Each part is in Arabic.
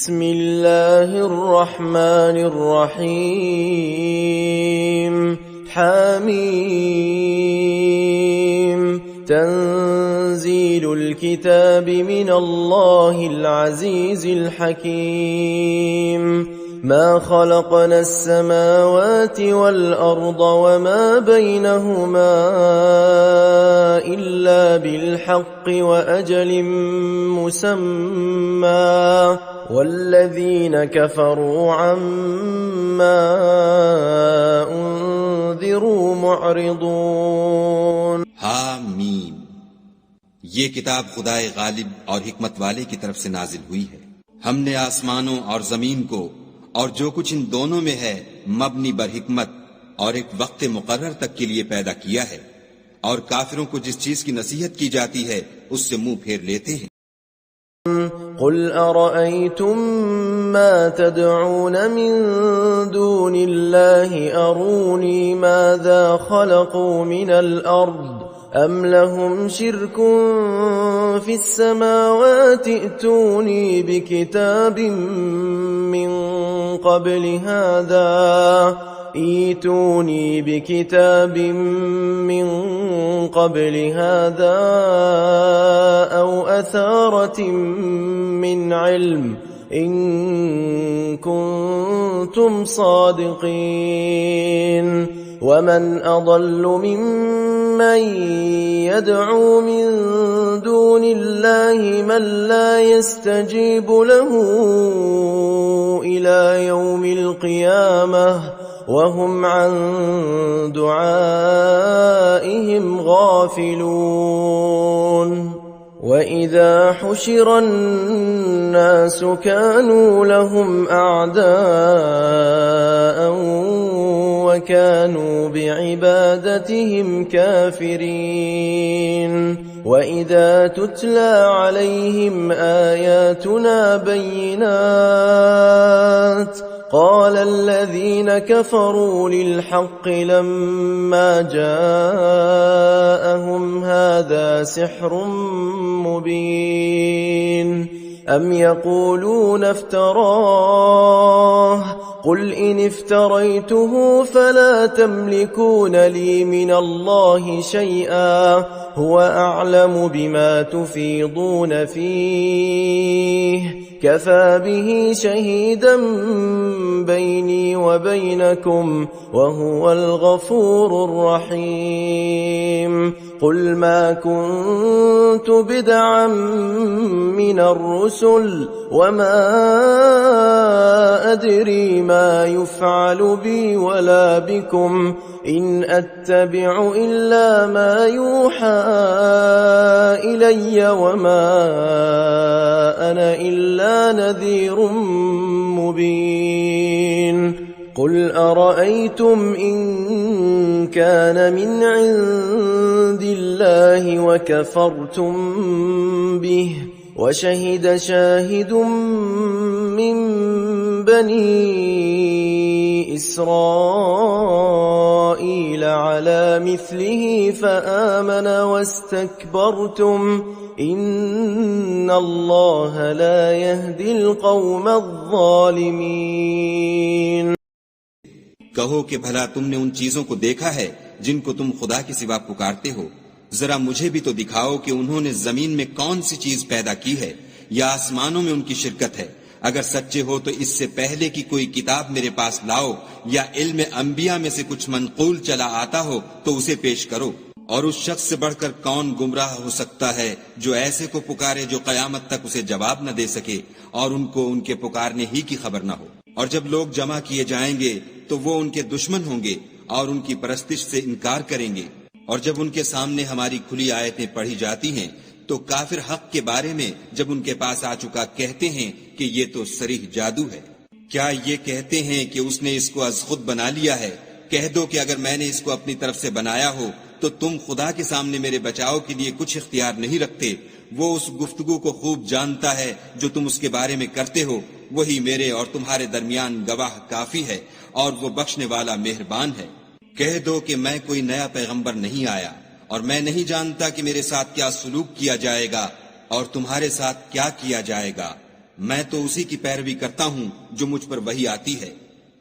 بسم الله الرحمن الرحيم حميم تنزيل الكتاب من الله العزيز الحكيم ما خلقنا السماوات والأرض وما بينهما إلا بالحق وأجل مسمى والذين كفروا عما أنذروا معرضون हामीम। ये किताब खुदाए गालिब और हिकमत वाले की तरफ से नाजिल हुई है। हमने आसमानों और जमीन को और जो कुछ इन दोनों में है मबनी बर हिकमत और एक वक्त मुकर्रर तक के लिए पैदा किया है, और काफिरों को जिस चीज की नसीहत की जाती है उससे मुंह फेर लेते हैं। قل أرأيتم ما تدعون من دون الله أروني ماذا خلقوا من الأرض أم لهم شرك في السماوات ائتوني بكتاب من قبل هذا أو أثارة من علم إن كنتم صادقين ومن أضل ممن يدعو من دون الله من لا يستجيب له إلى يوم القيامة وهم عن دعائهم غافلون وإذا حشر الناس كانوا لهم أعداء وكانوا بعبادتهم كافرين وإذا تتلى عليهم آياتنا بينات قال الذين كفروا للحق لما جاءهم هذا سحر مبين أم يقولون افتراه قل إن افتريته فلا تملكون لي من الله شيئا هو أعلم بما تفيضون فيه كفى به شهيدا بيني وبينكم وهو الغفور الرحيم قل ما كنت بدعا من الرسل وما أدري ما يفعل بي ولا بكم إن أتبع إلا ما يوحى إلي وما أنا إلا نذير مبين قل أرأيتم إن كان من عند الله وكفرتم به وشهد شاهد من بني إسرائيل على مثله فآمن واستكبرتم إن الله لا يهدي القوم الظالمين कहो कि भला तुमने उन चीजों को देखा है जिनको तुम खुदा के सिवा पुकारते हो, जरा मुझे भी तो दिखाओ कि उन्होंने जमीन में कौन सी चीज पैदा की है या आसमानों में उनकी शिरकत है। अगर सच्चे हो तो इससे पहले की कोई किताब मेरे पास लाओ या इल्म अंबिया में से कुछ मनकूल चला आता हो तो उसे पेश करो। और उस शख्स से बढ़कर कौन गुमराह हो सकता है जो ऐसे को पुकारे जो कयामत तक उसे जवाब न दे सके और उनको उनके पुकारने ही की खबर न हो। और जब लोग जमा किए जाएंगे तो वो उनके दुश्मन होंगे और उनकी परस्तिश से इनकार करेंगे। और जब उनके सामने हमारी खुली आयतें पढ़ी जाती हैं तो काफिर हक के बारे में जब उनके पास आ चुका कहते हैं कि ये तो सरीह जादू है। क्या ये कहते हैं कि उसने इसको अज खुद बना लिया है? कह दो कि अगर मैंने इसको अपनी तरफ से बनाया हो तो तुम खुदा के सामने मेरे बचाव के लिए कुछ इख्तियार नहीं रखते। वो उस गुफ्तगू को खूब जानता है जो तुम उसके बारे में करते हो। वही मेरे और तुम्हारे दरमियान गवाह काफी है और वो बख्शने वाला मेहरबान है। कह दो कि मैं कोई नया पैगंबर नहीं आया और मैं नहीं जानता कि मेरे साथ क्या सलूक किया जाएगा और तुम्हारे साथ क्या किया जाएगा। मैं तो उसी की पैरवी करता हूँ जो मुझ पर वही आती है,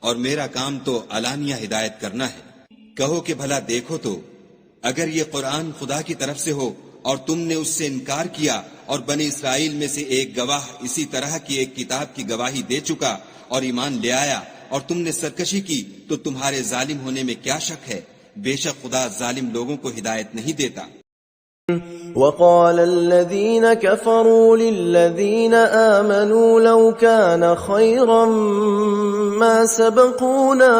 और मेरा काम तो अलानिया हिदायत करना है। कहो कि भला देखो तो, अगर ये कुरान खुदा की तरफ से हो और तुमने उससे इनकार किया और बनी इसराइल में से एक गवाह इसी तरह की एक किताब की गवाही दे चुका और ईमान ले आया और तुमने सरकशी की, तो तुम्हारे जालिम होने में क्या शक है। बेशक खुदा जालिम लोगों को हिदायत नहीं देता। وقال الذين كفروا للذين آمنوا لو كان خيرا ما سبقونا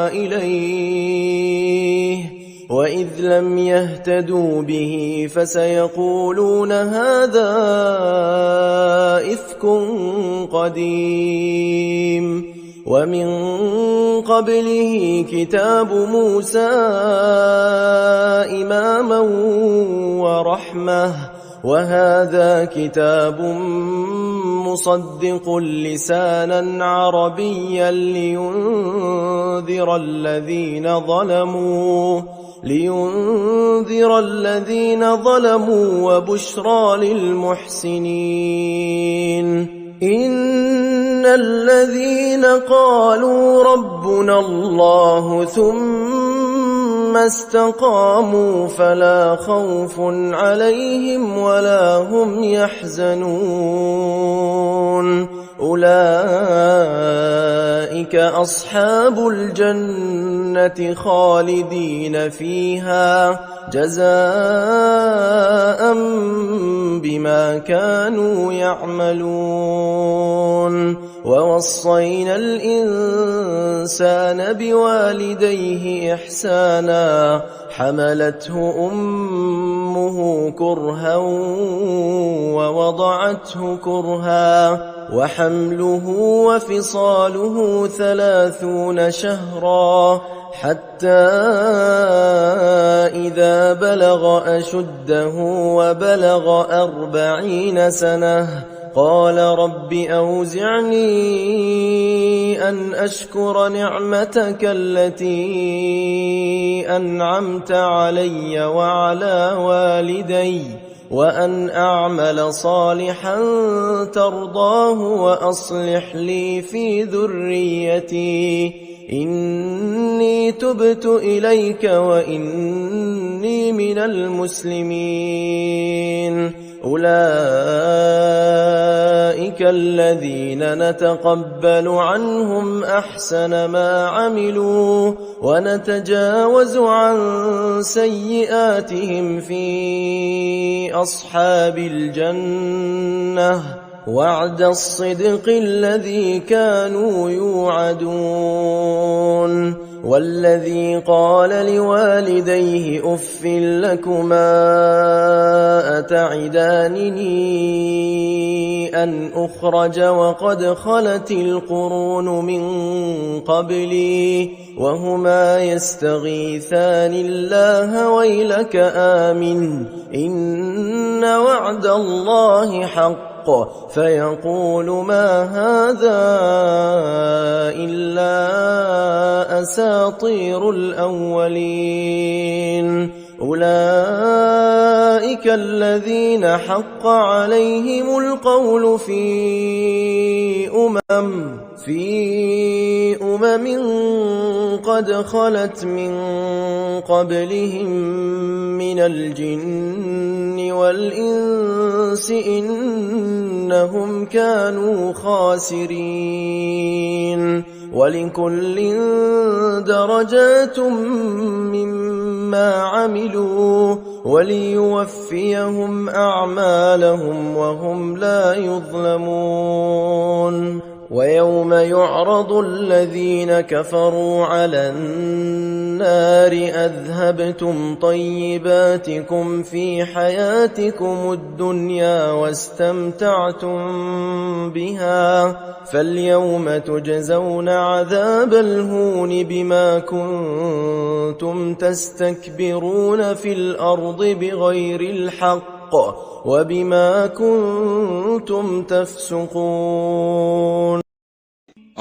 إليه وإذ لم يهتدوا به فسيقولون هذا إفك قديم ومن قبله كتاب موسى إماما ورحمة وهذا كتاب مصدق لسانا عربيا لينذر الذين ظلموا وبشرى للمحسنين. إن الذين قالوا ربنا الله ثم استقاموا فلا خوف عليهم ولا هم يحزنون أولئك أصحاب الجنة خالدين فيها جزاء بما كانوا يعملون. ووصينا الإنسان بوالديه إحسانا حملته أمه كرها ووضعته كرها وحمله وفصاله 30 شهرا حتى إذا بلغ أشده وبلغ 40 سنة قال رب أوزعني أن أشكر نعمتك التي أنعمت علي وعلى والدي وأن أعمل صالحا ترضاه وأصلح لي في ذريتي إني تبت إليك وإني من المسلمين. أولئك الذين نتقبل عنهم أحسن ما عملوا ونتجاوز عن سيئاتهم في أصحاب الجنة وعد الصدق الذي كانوا يوعدون. والذي قال لوالديه أف لكما أتعدانني أن أخرج وقد خلت القرون من قبلي وهما يستغيثان الله ويلك آمن إن وعد الله حق فيقول ما هذا إلا أساطير الأولين. أولئك الذين حق عليهم القول في أمم قد خلت من قبلهم من الجن والإنس إنهم كانوا خاسرين. ولكل درجات مما عملوا وليوفيهم أعمالهم وهم لا يظلمون. ويوم يعرض الذين كفروا على النار أذهبتم طيباتكم في حياتكم الدنيا واستمتعتم بها فاليوم تجزون عذاب الهون بما كنتم تستكبرون في الأرض بغير الحق وبما كنتم تفسقون.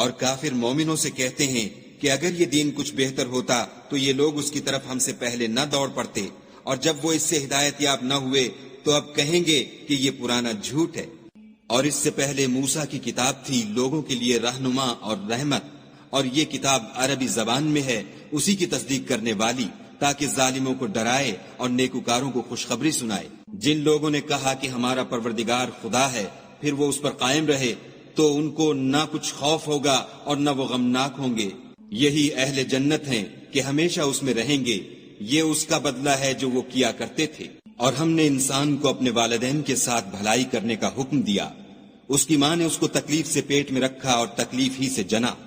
और काफिर मोमिनों से कहते हैं कि अगर ये दीन कुछ बेहतर होता तो ये लोग उसकी तरफ हमसे पहले न दौड़ पड़ते, और जब वो इससे हिदायत याब न हुए तो अब कहेंगे कि ये पुराना झूठ है। और इससे पहले मूसा की किताब थी लोगों के लिए रहनुमा और रहमत, और ये किताब अरबी जबान में है, उसी की तस्दीक करने वाली, ताकि जालिमों को डराए और नेकुकारों को खुशखबरी सुनाए। जिन लोगों ने कहा कि हमारा परवरदिगार खुदा है, फिर वो उस पर कायम रहे, तो उनको ना कुछ खौफ होगा और न वो गमनाक होंगे। यही अहले जन्नत हैं कि हमेशा उसमें रहेंगे। ये उसका बदला है जो वो किया करते थे। और हमने इंसान को अपने वालिदैन के साथ भलाई करने का हुक्म दिया। उसकी माँ ने उसको तकलीफ से पेट में रखा और तकलीफ ही से जना,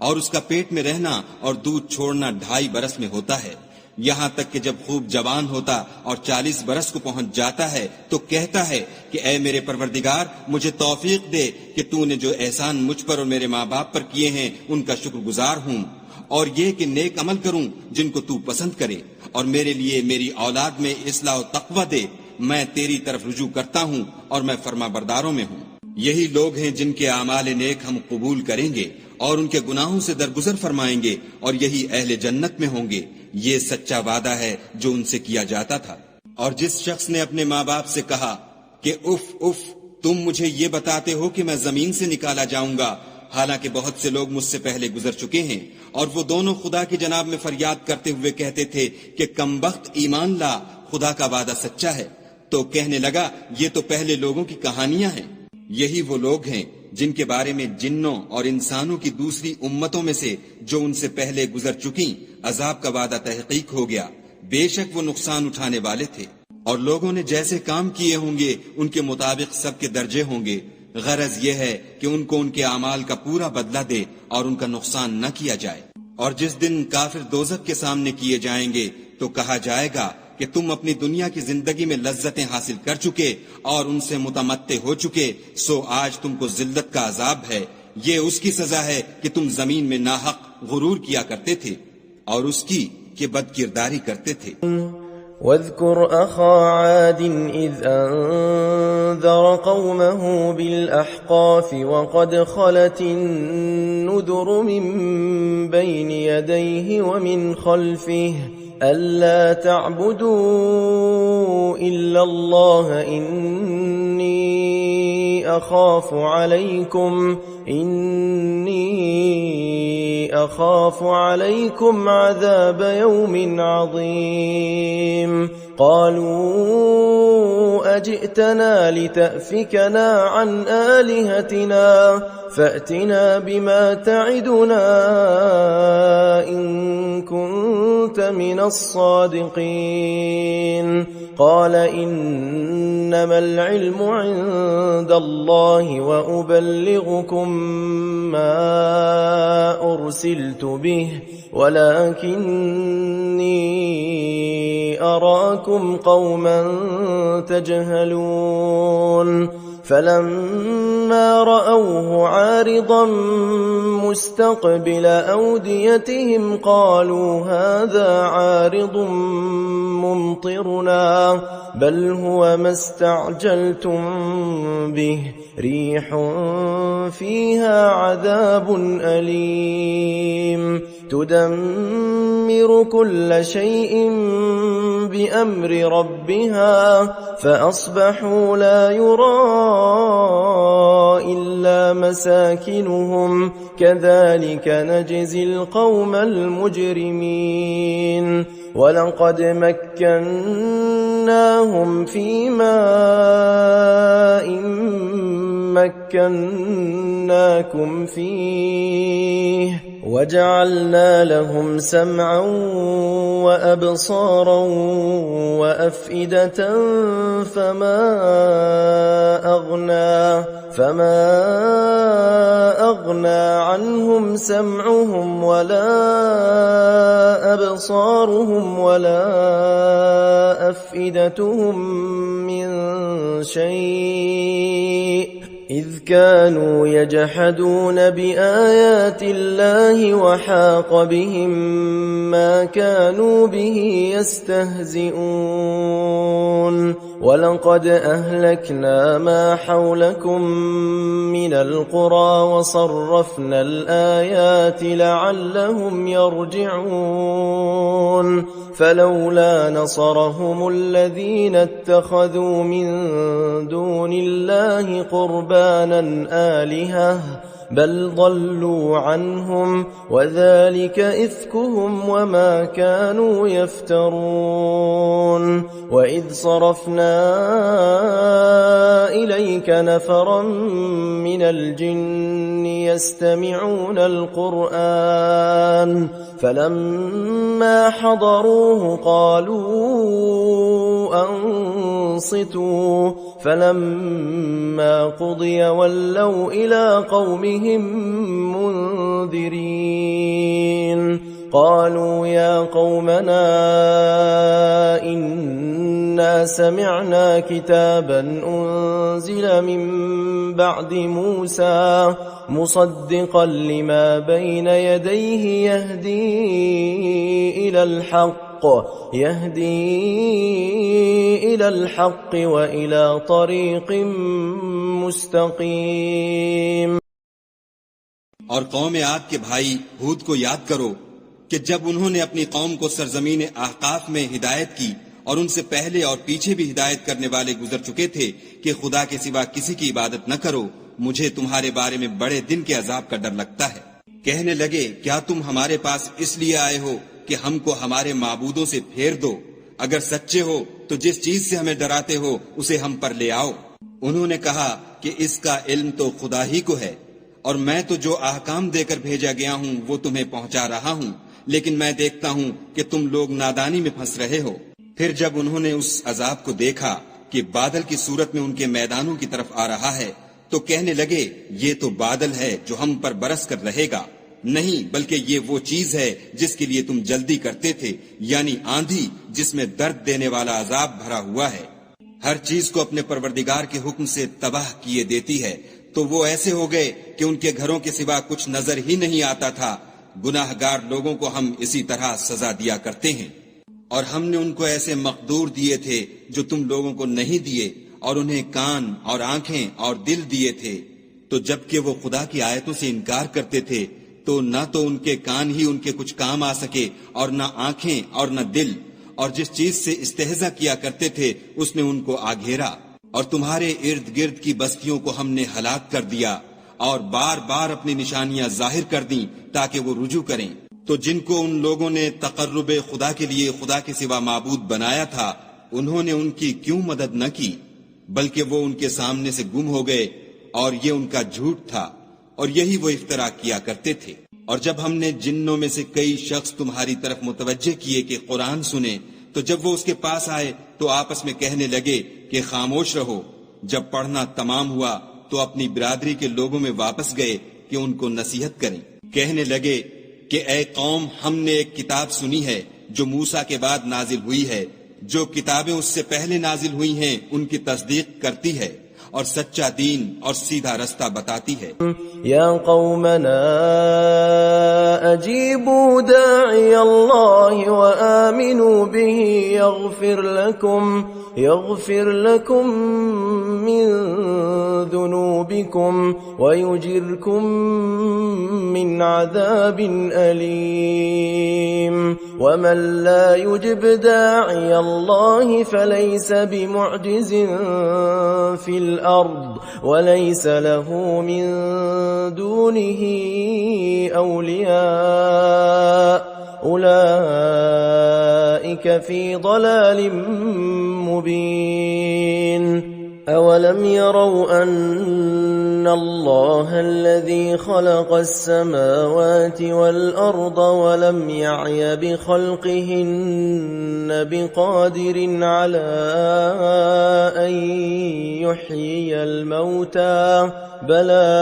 और उसका पेट में रहना और दूध छोड़ना 2.5 बरस में होता है, यहाँ तक कि जब खूब जवान होता और 40 बरस को पहुंच जाता है तो कहता है कि ऐ मेरे परवरदिगार, मुझे तौफीक दे कि तूने जो एहसान मुझ पर और मेरे माँ बाप पर किए हैं उनका शुक्रगुजार हूँ, और ये कि नेक अमल करूँ जिनको तू पसंद करे, और मेरे लिए मेरी औलाद में इस्लाह और तक़वा दे। मैं तेरी तरफ रुजू करता हूँ और मैं फरमाबरदारों में हूँ। यही लोग हैं जिनके आमाल नेक हम कबूल करेंगे और उनके गुनाहों से दरगुजर फरमाएंगे, और यही अहले जन्नत में होंगे। ये सच्चा वादा है जो उनसे किया जाता था। और जिस शख्स ने अपने माँ बाप से कहा कि उफ उफ, तुम मुझे ये बताते हो कि मैं जमीन से निकाला जाऊंगा, हालांकि बहुत से लोग मुझसे पहले गुजर चुके हैं, और वो दोनों खुदा की जनाब में फरियाद करते हुए कहते थे कि कमबख्त ईमान ला, खुदा का वादा सच्चा है। तो कहने लगा, ये तो पहले लोगों की कहानियां हैं। यही वो लोग हैं जिनके बारे में जिन्नों और इंसानों की दूसरी उम्मतों में से जो उनसे पहले गुजर चुकी अजाब का वादा तहकीक हो गया। बेशक वो नुकसान उठाने वाले थे, और लोगों ने जैसे काम किए होंगे उनके मुताबिक सबके दर्जे होंगे। गरज ये है कि उनको उनके अमाल का पूरा बदला दे और उनका नुकसान न किया जाए। और जिस दिन काफिर दोज़ख के सामने किए जाएंगे तो कहा जाएगा कि तुम अपनी दुनिया की जिंदगी में लज्जतें हासिल कर चुके और उनसे मुतमत्ते हो चुके, सो आज तुमको जिल्लत का अजाब है। ये उसकी सजा है कि तुम जमीन में नाहक गुरूर किया करते थे और उसकी कि बदकिरदारी करते थे। वज़कुर अखा आद इज़ अंज़र क़ौमहु बिल-अहक़ाफ़ वक़द ख़लतिन नुज़ुरु मिन बैनि यदैहि व मिन ख़ल्फ़िहि अल्ला तअबुदू इल्लल्लाह इन्नी अख़ाफ़ु अलैकुम अज़ाब यौमिन अज़ीम। क़ालू अजि'तना लितअफ़िकना अन आलिहतिना फ़अतिना बिमा तअिदुना इन कुन्त मिनस सादिक़ीन। क़ाल इन्नमल इल्मु इंदल्लाहि व उबल्लिग़ुकुम मा उर्सिलतु बिहि वलाकिन्नी अराकुम क़ौमन तजहलून। फलम्मा रअवहु आरिضا मुस्तक़बिल अवदियतिहिम क़ालू हाज़ा आरिض मुमतिरुना बल हुव मस्तअजलतुम बिहि रीहुन फ़ीहा अज़ाबुन अलीम तुदम्मिरु कुल्ल शैइन बिअम्रि रब्बिहा फ़अस्बहू ला युरा इल्ला मसाकिनुहुम कज़ालिक नजज़िल क़ौमल मुजरिमीन। वलक़द मक्कन्नाहुम फ़ीमा मक्कन्नाकुम फ़ीहि वजअलना लहुम समअन वअबसारा वअफ़इदतन फमा अग़ना अन्हुम समअहुम वला अबसारुहुम वला अफ़इदतुहुम मिन शै'इन إذ كانوا يجحدون بآيات الله وحاق بهم ما كانوا به يستهزئون। ولقد أهلكنا ما حولكم من القرى وصرفنا الآيات لعلهم يرجعون فلولا نصرهم الذين اتخذوا من دون الله قربانا آلهة بل ضلوا عنهم وذلك إفكهم وما كانوا يفترون وإذ صرفنا إليك نفرا من الجن يستمعون القرآن فلما حضروه قالوا أنصتوا فلما قضي ولوا إلى قومهم منذرين قالوا يا قومنا إنا سمعنا كتابا أنزل من بعد موسى مصدقا لما بين يديه يهدي إلى الحق وإلى طريق مستقيم. اور قوم عاد کے بھائی ہود کو یاد کرو کہ جب انہوں نے اپنی قوم کو سرزمین احقاف میں ہدایت کی اور ان سے پہلے اور پیچھے بھی ہدایت کرنے والے گزر چکے تھے کہ خدا کے سوا کسی کی عبادت نہ کرو، مجھے تمہارے بارے میں بڑے دن کے عذاب کا ڈر لگتا ہے. کہنے لگے کیا تم ہمارے پاس اس لیے آئے ہو کہ ہم کو ہمارے معبودوں سے پھیر دو؟ اگر سچے ہو تو جس چیز سے ہمیں ڈراتے ہو اسے ہم پر لے آؤ. انہوں نے کہا کہ اس کا علم تو خدا ہی کو ہے، اور میں تو جو احکام دے کر بھیجا گیا ہوں وہ تمہیں پہنچا رہا ہوں، لیکن میں دیکھتا ہوں کہ تم لوگ نادانی میں پھنس رہے ہو. پھر جب انہوں نے اس عذاب کو دیکھا کہ بادل کی صورت میں ان کے میدانوں کی طرف آ رہا ہے تو کہنے لگے یہ تو بادل ہے جو ہم پر برس کر رہے گا، نہیں بلکہ یہ وہ چیز ہے جس کے لیے تم جلدی کرتے تھے، یعنی آندھی جس میں درد دینے والا عذاب بھرا ہوا ہے. ہر چیز کو اپنے پروردگار کے حکم سے تباہ کیے دیتی ہے، تو وہ ایسے ہو گئے کہ ان کے گھروں کے سوا کچھ نظر ہی نہیں آتا تھا. گناہگار لوگوں کو ہم اسی طرح سزا دیا کرتے ہیں. اور ہم نے ان کو ایسے مقدور دیے تھے جو تم لوگوں کو نہیں دیے، اور انہیں کان اور آنکھیں اور دل دیے تھے، تو جب کہ وہ خدا کی آیتوں سے انکار کرتے تھے تو نہ تو ان کے کان ہی ان کے کچھ کام آ سکے اور نہ آنکھیں اور نہ دل، اور جس چیز سے استہزا کیا کرتے تھے اس نے ان کو آ گھیرا. اور تمہارے ارد گرد کی بستیوں کو ہم نے ہلاک کر دیا اور بار بار اپنی نشانیاں ظاہر کر دیں تاکہ وہ رجوع کریں. تو جن کو ان لوگوں نے تقرب خدا کے لیے خدا کے سوا معبود بنایا تھا انہوں نے ان کی کیوں مدد نہ کی، بلکہ وہ ان کے سامنے سے گم ہو گئے، اور یہ ان کا جھوٹ تھا اور یہی وہ افترا کیا کرتے تھے. اور جب ہم نے جنوں میں سے کئی شخص تمہاری طرف متوجہ کیے کہ قرآن سنیں تو جب وہ اس کے پاس آئے تو آپس میں کہنے لگے کہ خاموش رہو. جب پڑھنا تمام ہوا تو اپنی برادری کے لوگوں میں واپس گئے کہ ان کو نصیحت کریں. کہنے لگے کہ اے قوم، ہم نے ایک کتاب سنی ہے جو موسیٰ کے بعد نازل ہوئی ہے، جو کتابیں اس سے پہلے نازل ہوئی ہیں ان کی تصدیق کرتی ہے اور سچا دین اور سیدھا رستہ بتاتی ہے. یا قومنا اجیبوا داعی اللہ وآمنوا به يغفر لكم من ذنوبكم ويجركم من عذاب أليم. ومن لا يجب داعي الله فليس بمعجز في الأرض وليس له من دونه أولياء أولئك في ضلال مبين. أولم يروا أن الله الذي خلق السماوات والأرض ولم يعي بخلقهن بقادر على أن يحيي الموتى بلى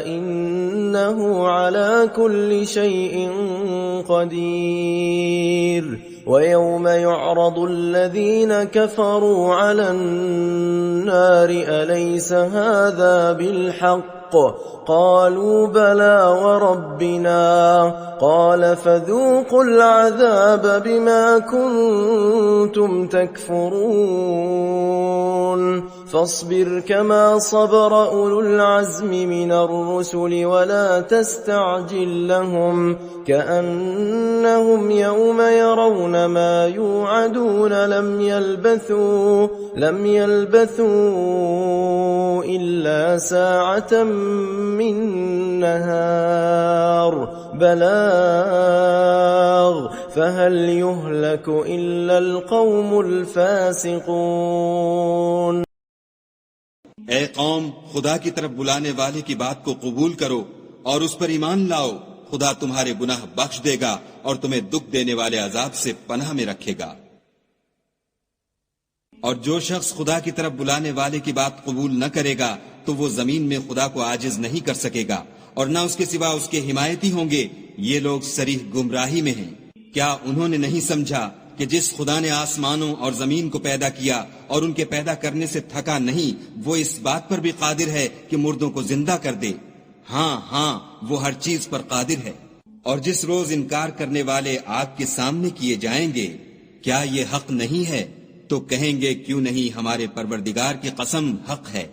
إنه على كل شيء قدير. ويوم يعرض الذين كفروا على النار أليس هذا بالحق قالوا بلى وربنا قال فذوقوا العذاب بما كنتم تكفرون فاصبر كما صبر أولو العزم من الرسل ولا تستعجل لهم كأنهم يوم يرون ما يوعدون لم يلبثوا إلا ساعة من نهار بلاغ فهل يهلك إلا القوم الفاسقون اے قوم، خدا کی طرف بلانے والے کی بات کو قبول کرو اور اس پر ایمان لاؤ، خدا تمہارے گناہ بخش دے گا اور تمہیں دکھ دینے والے عذاب سے پناہ میں رکھے گا۔ اور جو شخص خدا کی طرف بلانے والے کی بات قبول نہ کرے گا تو وہ زمین میں خدا کو عاجز نہیں کر سکے گا اور نہ اس کے سوا اس کے حمایتی ہوں گے۔ یہ لوگ صریح گمراہی میں ہیں۔ کیا انہوں نے نہیں سمجھا کہ جس خدا نے آسمانوں اور زمین کو پیدا کیا اور ان کے پیدا کرنے سے تھکا نہیں، وہ اس بات پر بھی قادر ہے کہ مردوں کو زندہ کر دے؟ ہاں وہ ہر چیز پر قادر ہے۔ اور جس روز انکار کرنے والے آگ کے سامنے کیے جائیں گے، کیا یہ حق نہیں ہے؟ تو کہیں گے کیوں نہیں، ہمارے پروردگار کی قسم حق ہے۔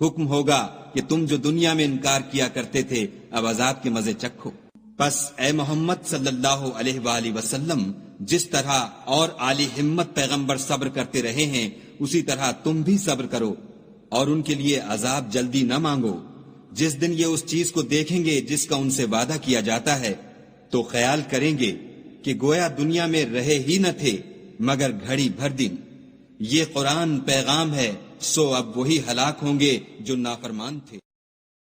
حکم ہوگا کہ تم جو دنیا میں انکار کیا کرتے تھے اب عذاب کے مزے چکھو۔ پس اے محمد صلی اللہ علیہ وآلہ وسلم، جس طرح اور عالی ہمت پیغمبر صبر کرتے رہے ہیں اسی طرح تم بھی صبر کرو اور ان کے لیے عذاب جلدی نہ مانگو۔ جس دن یہ اس چیز کو دیکھیں گے جس کا ان سے وعدہ کیا جاتا ہے تو خیال کریں گے کہ گویا دنیا میں رہے ہی نہ تھے مگر گھڑی بھر دن۔ یہ قرآن پیغام ہے، سو اب وہی ہلاک ہوں گے جو نافرمان تھے۔